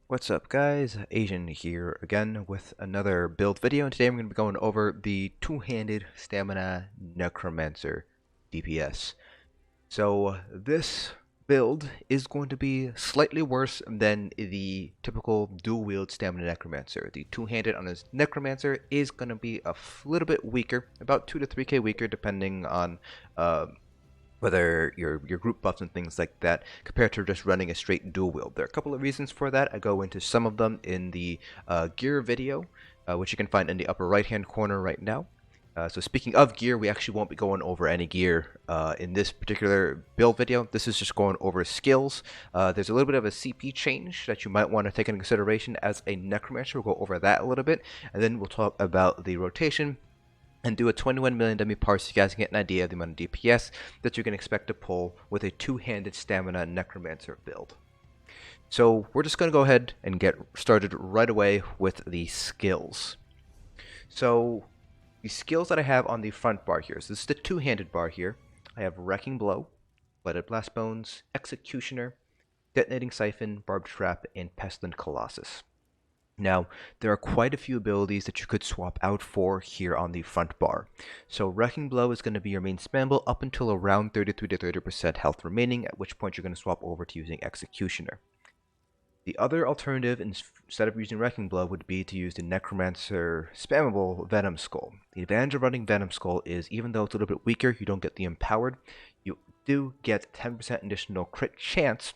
What's up guys, Asian here again with another build video, and today I'm going to be going over the two-handed stamina Necromancer DPS. So this build is going to be slightly worse than the typical dual-wield stamina Necromancer. The two-handed on this Necromancer is going to be a little bit weaker, about 2 to 3k weaker depending on whether your group buffs and things like that, compared to just running a straight dual wield. There are a couple of reasons for that. I go into some of them in the gear video, which you can find in the upper right hand corner right now. So speaking of gear, we actually won't be going over any gear in this particular build video. This is just going over skills. There's a little bit of a CP change that you might want to take into consideration as a Necromancer. We'll go over that a little bit, and then we'll talk about the rotation and do a 21 million dummy parse so you guys can get an idea of the amount of DPS that you can expect to pull with a two-handed stamina Necromancer build. So we're just going to go ahead and get started right away with the skills. So the skills that I have on the front bar here, so this is the two-handed bar here. I have Wrecking Blow, Blighted Blastbones, Executioner, Detonating Siphon, Barbed Trap, and Pestilent Colossus. Now, there are quite a few abilities that you could swap out for here on the front bar. So Wrecking Blow is going to be your main spammable up until around 33 to 30% health remaining, at which point you're going to swap over to using Executioner. The other alternative, instead of using Wrecking Blow, would be to use the Necromancer spammable Venom Skull. The advantage of running Venom Skull is, even though it's a little bit weaker, you don't get the Empowered, you do get 10% additional crit chance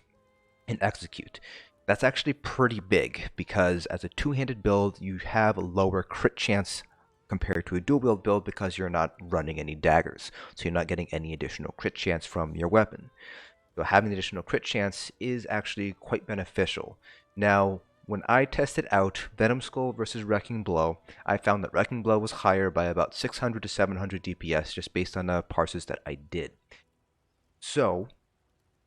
in Execute. That's actually pretty big, because as a two-handed build, you have a lower crit chance compared to a dual-wield build because you're not running any daggers. So you're not getting any additional crit chance from your weapon. So having the additional crit chance is actually quite beneficial. Now, when I tested out Venom Skull versus Wrecking Blow, I found that Wrecking Blow was higher by about 600 to 700 DPS just based on the parses that I did. So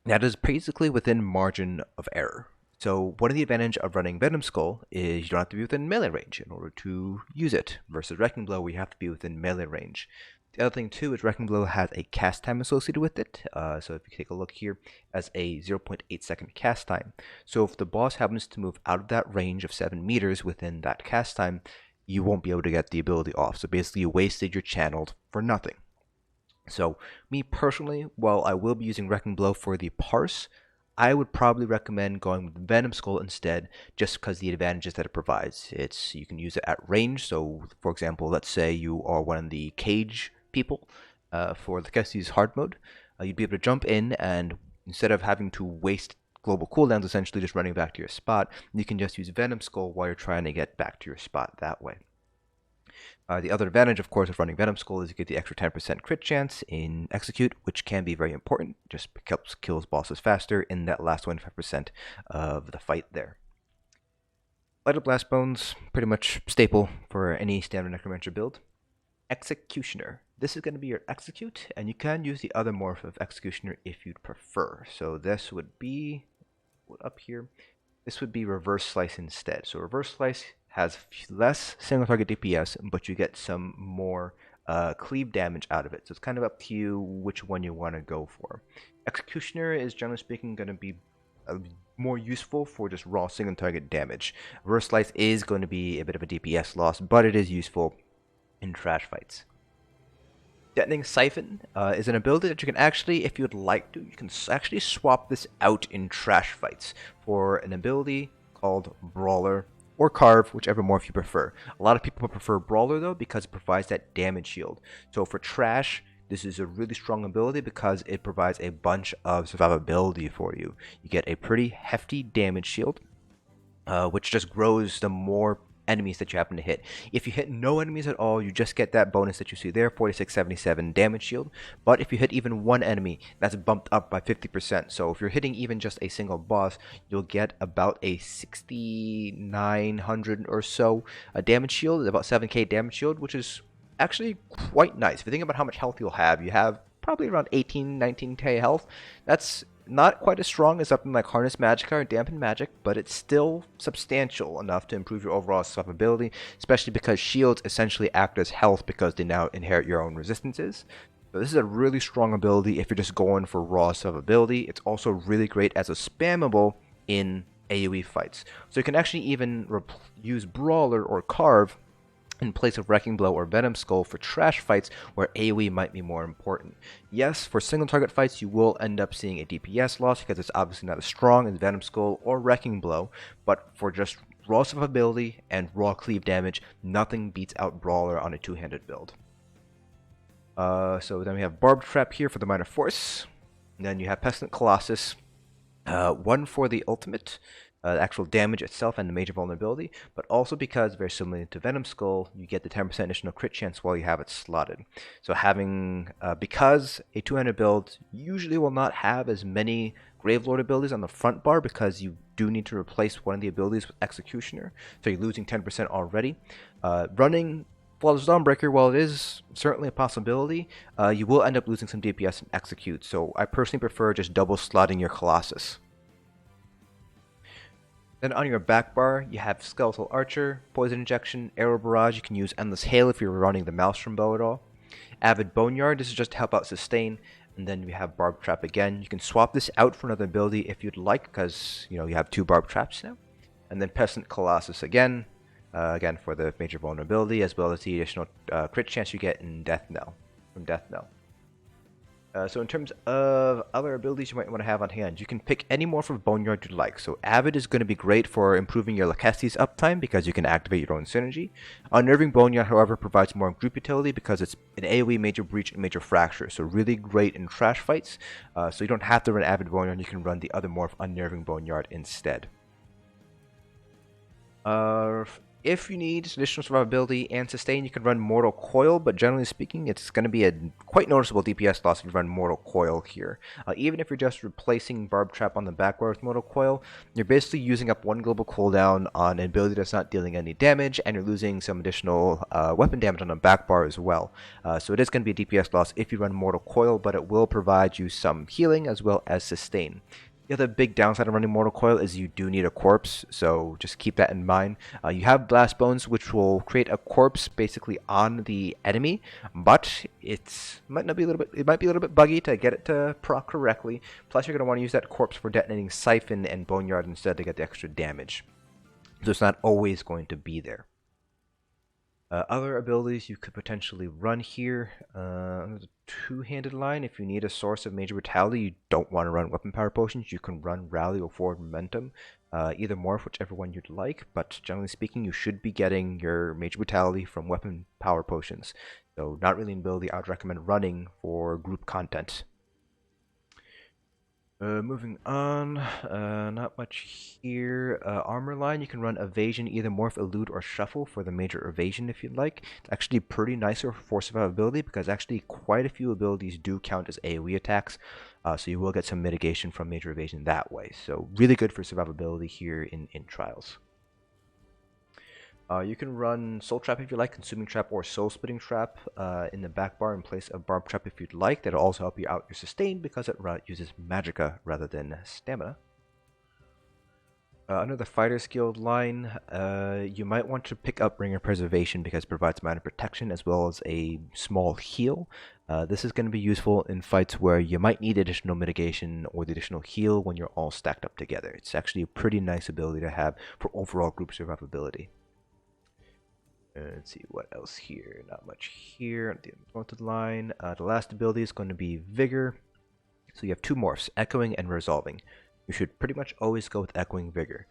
that is basically within margin of error. So one of the advantages of running Venom Skull is you don't have to be within melee range in order to use it, versus Wrecking Blow where you have to be within melee range. The other thing too is Wrecking Blow has a cast time associated with it, so if you take a look here, as a 0.8 second cast time. So if the boss happens to move out of that range of 7 meters within that cast time, you won't be able to get the ability off. So basically you wasted your channeled for nothing. So me personally, while I will be using Wrecking Blow for the parse, I would probably recommend going with Venom Skull instead, just because the advantages that it provides. You can use it at range. So, for example, let's say you are one of the cage people for Lokkestiiz hard mode. You'd be able to jump in, and instead of having to waste global cooldowns, essentially just running back to your spot, you can just use Venom Skull while you're trying to get back to your spot that way. The other advantage, of course, of running Venom Skull is you get the extra 10% crit chance in Execute, which can be very important. Just helps kills bosses faster in that last 25% of the fight there. Blighted Blastbones, pretty much staple for any standard Necromancer build. Executioner. This is going to be your Execute, and you can use the other morph of Executioner if you'd prefer. So this would be, up here, this would be Reverse Slice instead. So Reverse Slice has less single target DPS, but you get some more cleave damage out of it. So it's kind of up to you which one you want to go for. Executioner is generally speaking going to be more useful for just raw single target damage. Reverse Slice is going to be a bit of a DPS loss, but it is useful in trash fights. Detonating Siphon is an ability that you can actually, if you'd like to, you can actually swap this out in trash fights for an ability called Brawler or Carve, whichever morph you prefer. A lot of people prefer Brawler though because it provides that damage shield. So for trash, this is a really strong ability because it provides a bunch of survivability for you. You get a pretty hefty damage shield, which just grows the more enemies that you happen to hit. If you hit no enemies at all, you just get that bonus that you see there, 4677 damage shield. But if you hit even one enemy, that's bumped up by 50%. So if you're hitting even just a single boss, you'll get about a 6900 or so damage shield, about 7k damage shield, which is actually quite nice. If you think about how much health you have probably around 19k health. That's not quite as strong as something like Harness Magicka or Dampen Magic, but it's still substantial enough to improve your overall survivability, especially because shields essentially act as health because they now inherit your own resistances. So this is a really strong ability if you're just going for raw survivability. It's also really great as a spammable in AoE fights. So you can actually even use Brawler or Carve in place of Wrecking Blow or Venom Skull for trash fights where AoE might be more important. Yes, for single target fights you will end up seeing a DPS loss because it's obviously not as strong as Venom Skull or Wrecking Blow, but for just raw survivability and raw cleave damage, nothing beats out Brawler on a two-handed build. So then we have Barbed Trap here for the minor force, and then you have Pestilent Colossus, one for the ultimate, the actual damage itself and the major vulnerability, but also because, very similar to Venom Skull, you get the 10% additional crit chance while you have it slotted. So having, because a two-handed build usually will not have as many Gravelord abilities on the front bar because you do need to replace one of the abilities with Executioner, so you're losing 10% already. Running Flawless Dawnbreaker, while it is certainly a possibility, you will end up losing some DPS and Execute, so I personally prefer just double slotting your Colossus. Then on your back bar, you have Skeletal Archer, Poison Injection, Arrow Barrage. You can use Endless Hail if you're running the Maelstrom bow at all. Avid Boneyard, this is just to help out sustain. And then we have Barbed Trap again. You can swap this out for another ability if you'd like, because you have 2 Barbed Traps now. And then Pestilent Colossus again, again for the major vulnerability, as well as the additional crit chance you get in Death Knell, from Death Knell. So in terms of other abilities you might want to have on hand, you can pick any morph of Boneyard you like. So Avid is going to be great for improving your Lokkestiiz uptime because you can activate your own synergy. Unnerving Boneyard, however, provides more group utility because it's an AoE Major Breach and Major Fracture. So really great in trash fights. So you don't have to run Avid Boneyard, you can run the other morph Unnerving Boneyard instead. If you need additional survivability and sustain, you can run Mortal Coil, but generally speaking, it's going to be a quite noticeable DPS loss if you run Mortal Coil here. Even if you're just replacing Barbed Trap on the back bar with Mortal Coil, you're basically using up 1 global cooldown on an ability that's not dealing any damage, and you're losing some additional weapon damage on the back bar as well. So it is going to be a DPS loss if you run Mortal Coil, but it will provide you some healing as well as sustain. The other big downside of running Mortal Coil is you do need a corpse, so just keep that in mind. You have Blastbones, which will create a corpse basically on the enemy, but it might be a little bit buggy to get it to proc correctly. Plus, you're going to want to use that corpse for detonating Siphon and Boneyard instead to get the extra damage. So it's not always going to be there. Other abilities you could potentially run here, under the two-handed line, if you need a source of major brutality, you don't want to run weapon power potions, you can run rally or forward momentum, either morph, whichever one you'd like, but generally speaking, you should be getting your major brutality from weapon power potions. So not really an ability I would recommend running for group content. Moving on, not much here. Armor line, you can run Evasion, either Morph, Elude, or Shuffle for the major Evasion if you'd like. It's actually pretty nicer for survivability because actually quite a few abilities do count as AoE attacks, so you will get some mitigation from major Evasion that way. So really good for survivability here in Trials. You can run Soul Trap if you like, Consuming Trap or Soul Splitting Trap in the back bar in place of Barbed Trap if you'd like. That'll also help you out your sustain because it uses Magicka rather than Stamina. Under the Fighter's Guild line, you might want to pick up Bringer Preservation because it provides mana protection as well as a small heal. This is going to be useful in fights where you might need additional mitigation or the additional heal when you're all stacked up together. It's actually a pretty nice ability to have for overall group survivability. Let's see what else here. Not much here on the unwanted line. The last ability is going to be Vigor. So you have 2 morphs, Echoing and Resolving. You should pretty much always go with Echoing Vigor.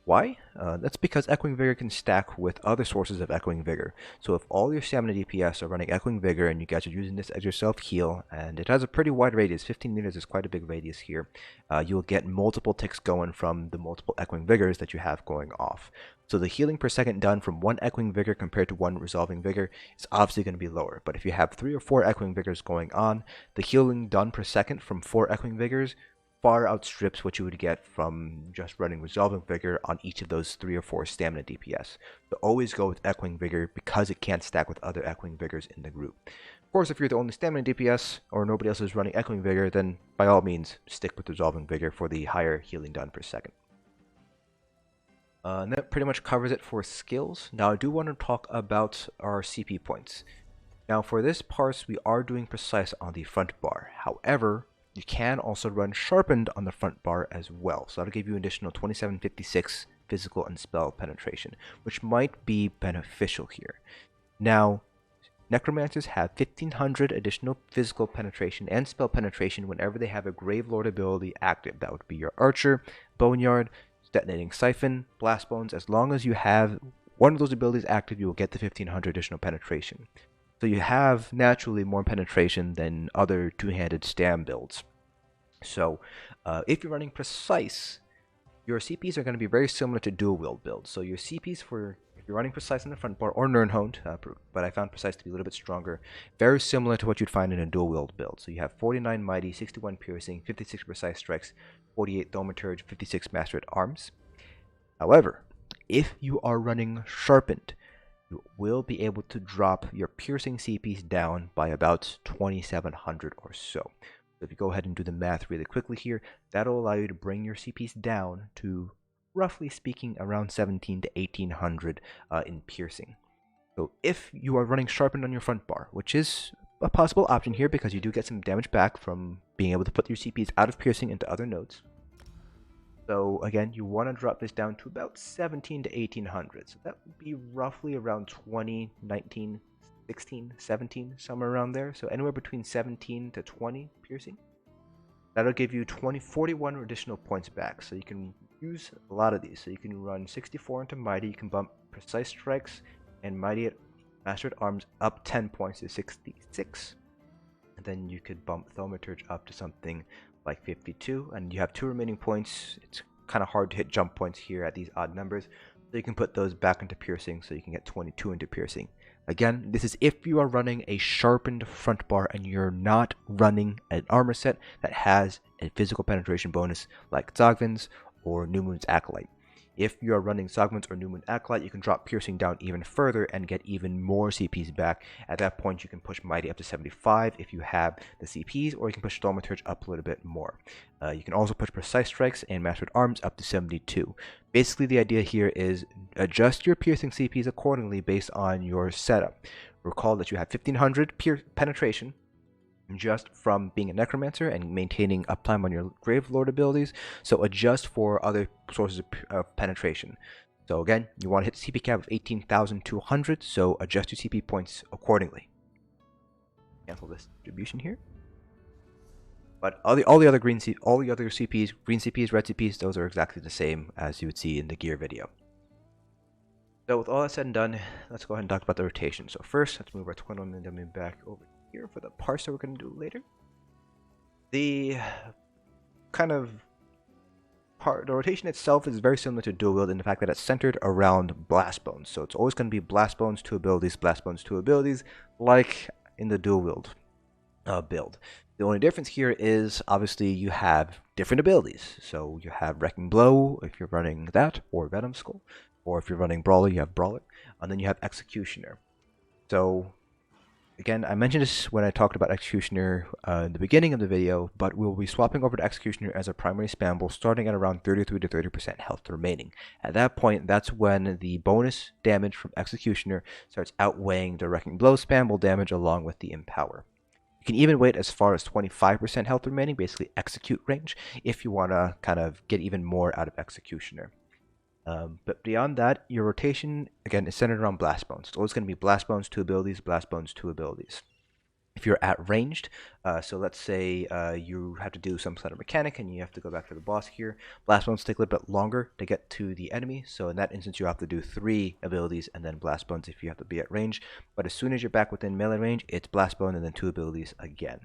Why? That's because Echoing Vigor can stack with other sources of Echoing Vigor. So if all your stamina DPS are running Echoing Vigor and you guys are using this as your self-heal, and it has a pretty wide radius, 15 meters is quite a big radius here, you'll get multiple ticks going from the multiple Echoing Vigors that you have going off. So the healing per second done from 1 Echoing Vigor compared to 1 Resolving Vigor is obviously going to be lower. But if you have 3 or 4 Echoing Vigors going on, the healing done per second from 4 Echoing Vigors far outstrips what you would get from just running Resolving Vigor on each of those 3 or 4 stamina DPS. So always go with Echoing Vigor because it can't stack with other Echoing Vigors in the group. Of course, if you're the only stamina DPS or nobody else is running Echoing Vigor, then by all means stick with Resolving Vigor for the higher healing done per second. And that pretty much covers it for skills. Now I do want to talk about our CP points. Now for this parse we are doing precise on the front bar. However, You can also run Sharpened on the front bar as well, so that'll give you an additional 2756 physical and spell penetration, which might be beneficial here. Now, Necromancers have 1500 additional physical penetration and spell penetration whenever they have a Gravelord ability active. That would be your Archer, Boneyard, Detonating Siphon, Blastbones. As long as you have one of those abilities active, you will get the 1500 additional penetration. So you have naturally more penetration than other two-handed stam builds. So if you're running Precise, your CPs are going to be very similar to dual wield builds. So your CPs for if you're running Precise in the front bar or Nirnhoned, but I found Precise to be a little bit stronger, very similar to what you'd find in a dual wield build. So you have 49 Mighty, 61 Piercing, 56 Precise Strikes, 48 Thaumaturge, 56 Master at Arms. However, if you are running Sharpened, you will be able to drop your piercing CPs down by about 2700 or so. So if you go ahead and do the math really quickly here, that'll allow you to bring your CPs down to, roughly speaking, around 17 to 1800 in piercing. So if you are running Sharpened on your front bar, which is a possible option here because you do get some damage back from being able to put your CPs out of piercing into other nodes. So again, you want to drop this down to about 17 to 1800. So that would be roughly around 20, 19, 16, 17, somewhere around there. So anywhere between 17 to 20 piercing. That'll give you 41 additional points back. So you can use a lot of these. So you can run 64 into Mighty. You can bump Precise Strikes and Mighty at Master at Arms up 10 points to 66. And then you could bump Thaumaturge up to something like 52, and you have 2 remaining points. It's kind of hard to hit jump points here at these odd numbers, so you can put those back into piercing, so you can get 22 into piercing. Again, this is if you are running a Sharpened front bar and you're not running an armor set that has a physical penetration bonus like Tzogvin's or New Moon's Acolyte. If you are running Tzogvin's or New Moon Acolyte, you can drop piercing down even further and get even more CPs back. At that point, you can push Mighty up to 75 if you have the CPs, or you can push Thaumaturge up a little bit more. You can also push Precise Strikes and Master at Arms up to 72. Basically, the idea here is adjust your piercing CPs accordingly based on your setup. Recall that you have 1500 penetration just from being a Necromancer and maintaining uptime on your Gravelord abilities, so adjust for other sources of penetration. So again, you want to hit the CP cap of 18,200, so adjust your CP points accordingly. Cancel this distribution here. But all the other CPs, green CPs, red CPs, those are exactly the same as you would see in the gear video. So with all that said and done, let's go ahead and talk about the rotation. So first, let's move our twin momentum back over here for the parts that we're going to do later. The the rotation itself is very similar to dual wield in the fact that it's centered around Blastbones. So it's always going to be Blastbones, 2 abilities, Blastbones, 2 abilities, like in the dual wield build. The only difference here is obviously you have different abilities. So you have Wrecking Blow if you're running that, or Venom Skull, or if you're running Brawler, you have Brawler, and then you have Executioner. So again, I mentioned this when I talked about Executioner in the beginning of the video, but we'll be swapping over to Executioner as a primary spamble starting at around 33 to 30% health remaining. At that point, that's when the bonus damage from Executioner starts outweighing the Wrecking Blow spamble damage along with the Empower. You can even wait as far as 25% health remaining, basically execute range, if you want to kind of get even more out of Executioner. But beyond that, your rotation, again, is centered around Blastbones. It's always going to be Blastbones, 2 abilities, Blastbones, 2 abilities. If you're at ranged, so let's say you have to do some sort of mechanic and you have to go back to the boss here, Blastbones take a little bit longer to get to the enemy, so in that instance you have to do 3 abilities and then Blastbones if you have to be at range. But as soon as you're back within melee range, it's Blastbone and then 2 abilities again.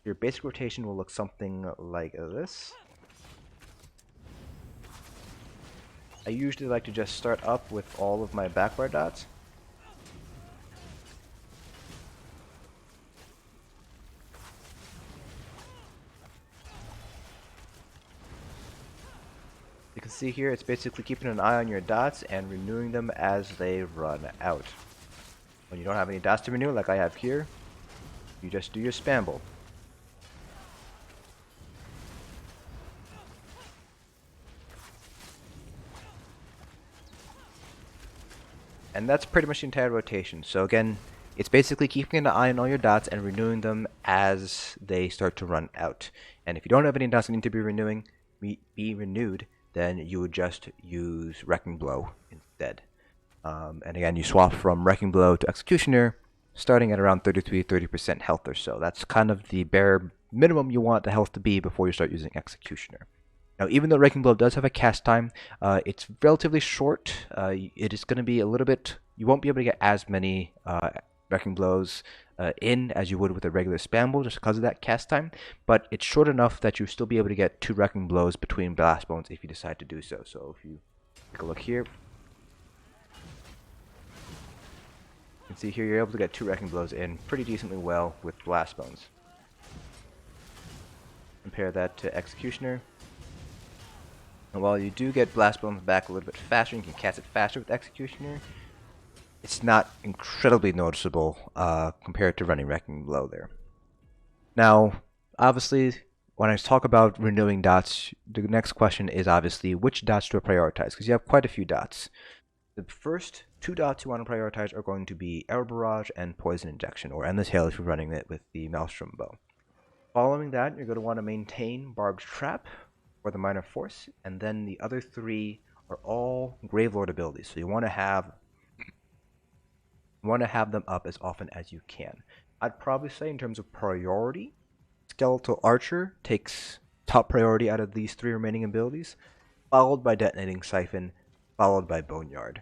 Your basic rotation will look something like this. I usually like to just start up with all of my backbar dots. You can see here it's basically keeping an eye on your dots and renewing them as they run out. When you don't have any dots to renew like I have here, you just do your spamble. And that's pretty much the entire rotation. So again, It's basically keeping an eye on all your dots and renewing them as they start to run out. And if you don't have any dots that need to be renewed, then you would just use Wrecking Blow instead. And again, you swap from Wrecking Blow to Executioner, starting at around 30% health or so. That's kind of the bare minimum you want the health to be before you start using Executioner. Now, even though Wrecking Blow does have a cast time, it's relatively short. It is going to be a little bit... You won't be able to get as many Wrecking Blows in as you would with a regular spam blow just because of that cast time, but it's short enough that you'll still be able to get 2 Wrecking Blows between Blastbones if you decide to do so. So if you take a look here, you can see here you're able to get 2 Wrecking Blows in pretty decently well with Blastbones. Compare that to Executioner. And while you do get Blastbones back a little bit faster, you can cast it faster with Executioner, it's not incredibly noticeable compared to running Wrecking Blow there. Now, obviously, when I talk about renewing dots, the next question is obviously which dots to prioritize, because you have quite a few dots. The first 2 dots you want to prioritize are going to be Arrow Barrage and Poison Injection, or Endless Hail if you're running it with the Maelstrom Bow. Following that, you're going to want to maintain Barbed Trap or the Minor Force, and then the other 3 are all Gravelord abilities, so you want to have them up as often as you can. I'd probably say in terms of priority, Skeletal Archer takes top priority out of these 3 remaining abilities, followed by Detonating Siphon, followed by Boneyard.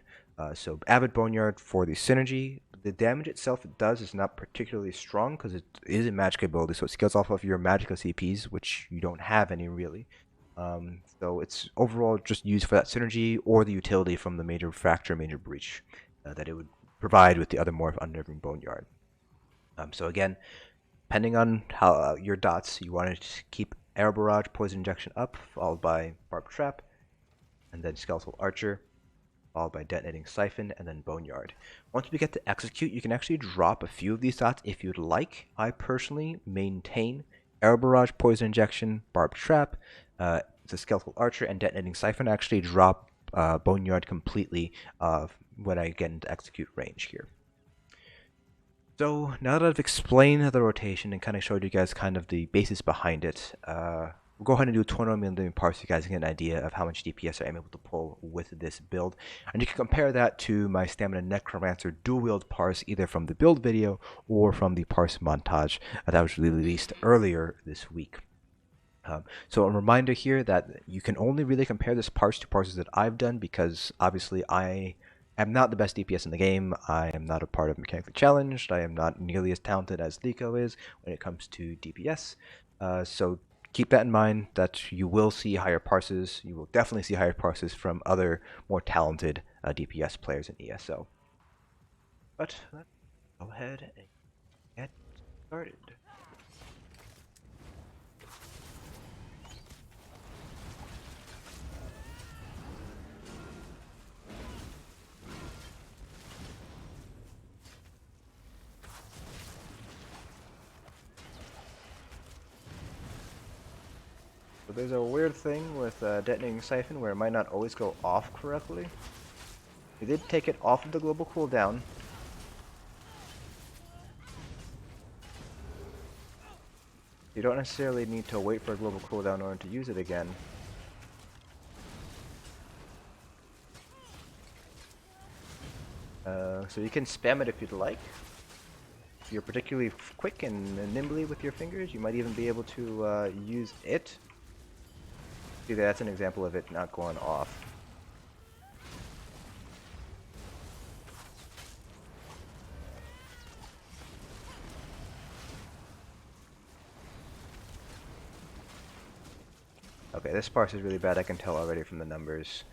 So Avid Boneyard for the synergy. The damage itself it does is not particularly strong because it is a magic ability, so it scales off of your magical CPs, which you don't have any really. So it's overall just used for that synergy or the utility from the Major Fracture, Major Breach that it would provide with the other Morph Unnerving Boneyard. So again, depending on how your dots, you want to keep Arrow Barrage, Poison Injection up, followed by Barbed Trap, and then Skeletal Archer, followed by Detonating Siphon, and then Boneyard. Once we get to Execute, you can actually drop a few of these dots if you'd like. I personally maintain Arrow Barrage, Poison Injection, Barbed Trap, the Skeletal Archer, and Detonating Siphon. I actually drop Boneyard completely when I get into Execute range here. So now that I've explained the rotation and kind of showed you guys kind of the basis behind it, we'll go ahead and do a 20 parse so you guys can get an idea of how much DPS I'm able to pull with this build. And you can compare that to my Stamina Necromancer dual wield parse either from the build video or from the parse montage that was released earlier this week. So a reminder here that you can only really compare this parse to parses that I've done because obviously I am not the best DPS in the game. I am not a part of Mechanically Challenged. I am not nearly as talented as Liko is when it comes to DPS. So keep that in mind that you will see higher parses. You will definitely see higher parses from other more talented DPS players in ESO. But let's go ahead and get started. So there's a weird thing with Detonating Siphon where it might not always go off correctly. We did take it off of the global cooldown. You don't necessarily need to wait for a global cooldown in order to use it again. So you can spam it if you'd like. If you're particularly quick and nimbly with your fingers, you might even be able to use it. See, that's an example of it not going off. Okay, this parse is really bad, I can tell already from the numbers.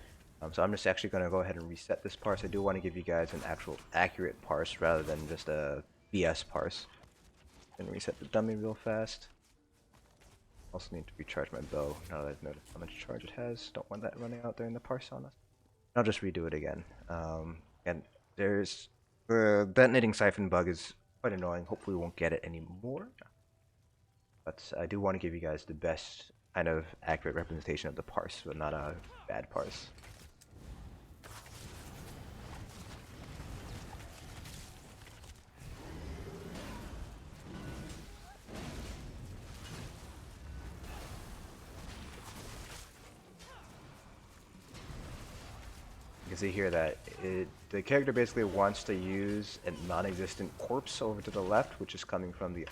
So I'm just actually going to go ahead and reset this parse. I do want to give you guys an actual accurate parse rather than just a BS parse. And reset the dummy real fast. Also need to recharge my bow now that I've noticed how much charge it has. Don't want that running out during the parse on us. I'll just redo it again. And there's the Detonating Siphon bug is quite annoying. Hopefully we won't get it anymore. But I do want to give you guys the best kind of accurate representation of the parse, but not a bad parse. see here that the character basically wants to use a non-existent corpse over to the left, which is coming from the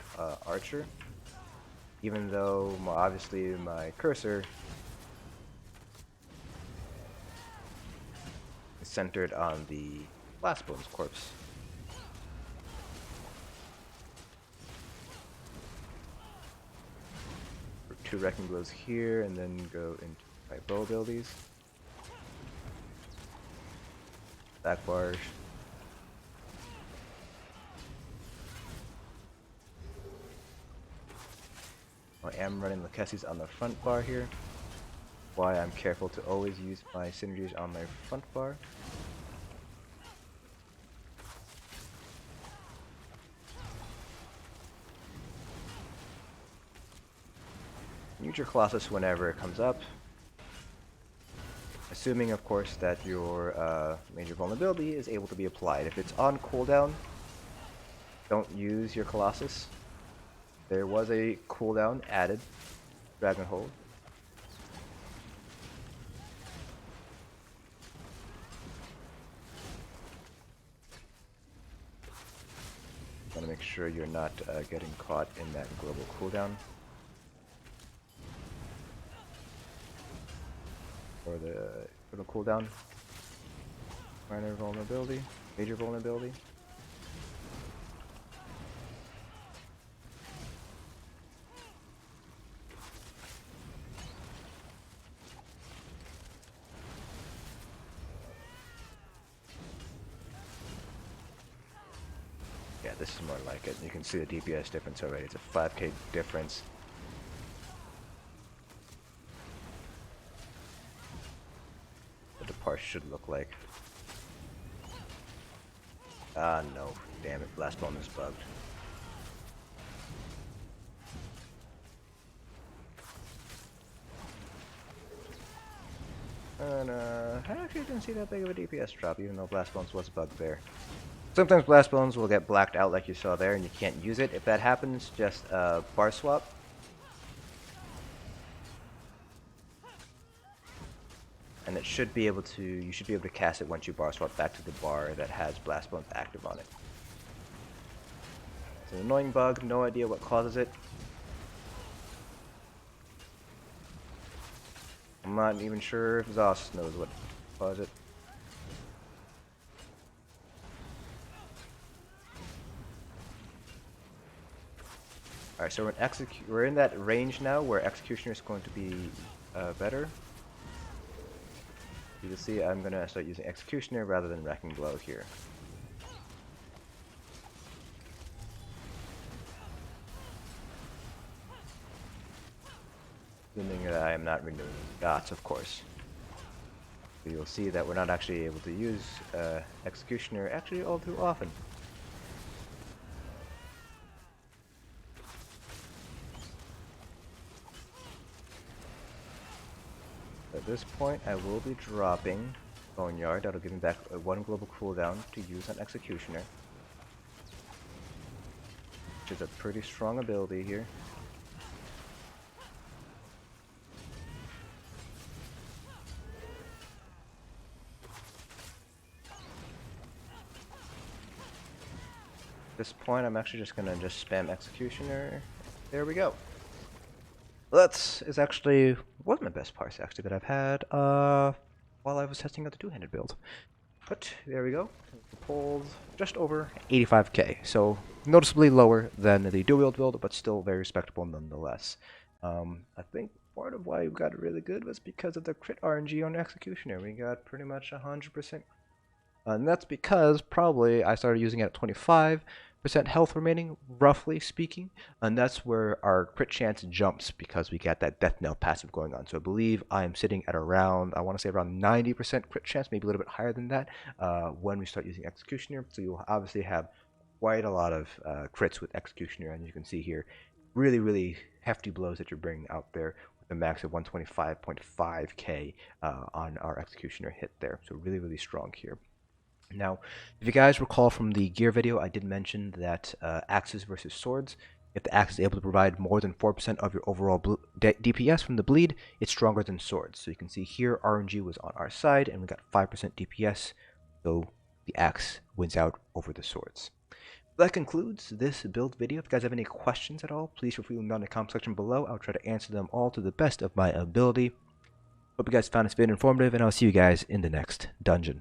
archer. Even though obviously my cursor is centered on the Blastbones corpse. For 2 Wrecking Blows here, and then go into my bow abilities. Back Barrage. I am running Lokkestiiz on the front bar here. Why I'm careful to always use my synergies on my front bar. Use your Colossus whenever it comes up. Assuming, of course, that your major vulnerability is able to be applied. If it's on cooldown, don't use your Colossus. There was a cooldown added, Dragonhold. Want to make sure you're not getting caught in that global cooldown. Or the cooldown. Minor vulnerability, major vulnerability. Yeah, this is more like it. You can see the DPS difference already. It's a 5k difference. What the parse should look like. Ah, no. Damn it. Blastbone is bugged. And I actually didn't see that big of a DPS drop, even though Blastbones was bugged there. Sometimes Blastbones will get blacked out like you saw there, and you can't use it. If that happens, just bar swap. And it should be able to, you should be able to cast it once you bar swap back to the bar that has Blastbones active on it. It's an annoying bug, no idea what causes it. I'm not even sure if Zoss knows what caused it. Alright, so we're in that range now where Executioner is going to be better. You can see I'm going to start using Executioner rather than Wrecking Blow here. Assuming that I am not renewing dots, of course. So you'll see that we're not actually able to use Executioner actually all too often. At this point, I will be dropping Boneyard. That'll give me back 1 global cooldown to use on Executioner, which is a pretty strong ability here. At this point, I'm actually just gonna spam Executioner. There we go. That is actually one of my best parts actually that I've had while I was testing out the two-handed build. But there we go. Pulled just over 85k, so noticeably lower than the dual build, but still very respectable nonetheless. I think part of why we got it really good was because of the crit RNG on Executioner. We got pretty much 100%. And that's because probably I started using it at 25% health remaining, roughly speaking, and that's where our crit chance jumps because we got that death knell passive going on. So I believe I am sitting at around, I want to say around 90% crit chance, maybe a little bit higher than that when we start using Executioner. So you'll obviously have quite a lot of crits with Executioner, and you can see here really hefty blows that you're bringing out there with a max of 125.5k on our Executioner hit there. So really strong here. Now, if you guys recall from the gear video, I did mention that axes versus swords If the axe is able to provide more than 4% of your overall DPS from the bleed, it's stronger than swords. So you can see here RNG was on our side and we got 5% DPS, so the axe wins out over the swords. That concludes this build video. If you guys have any questions at all, please feel free to leave them down in the comment section below. I'll try to answer them all to the best of my ability. Hope you guys found this video informative, and I'll see you guys in the next dungeon.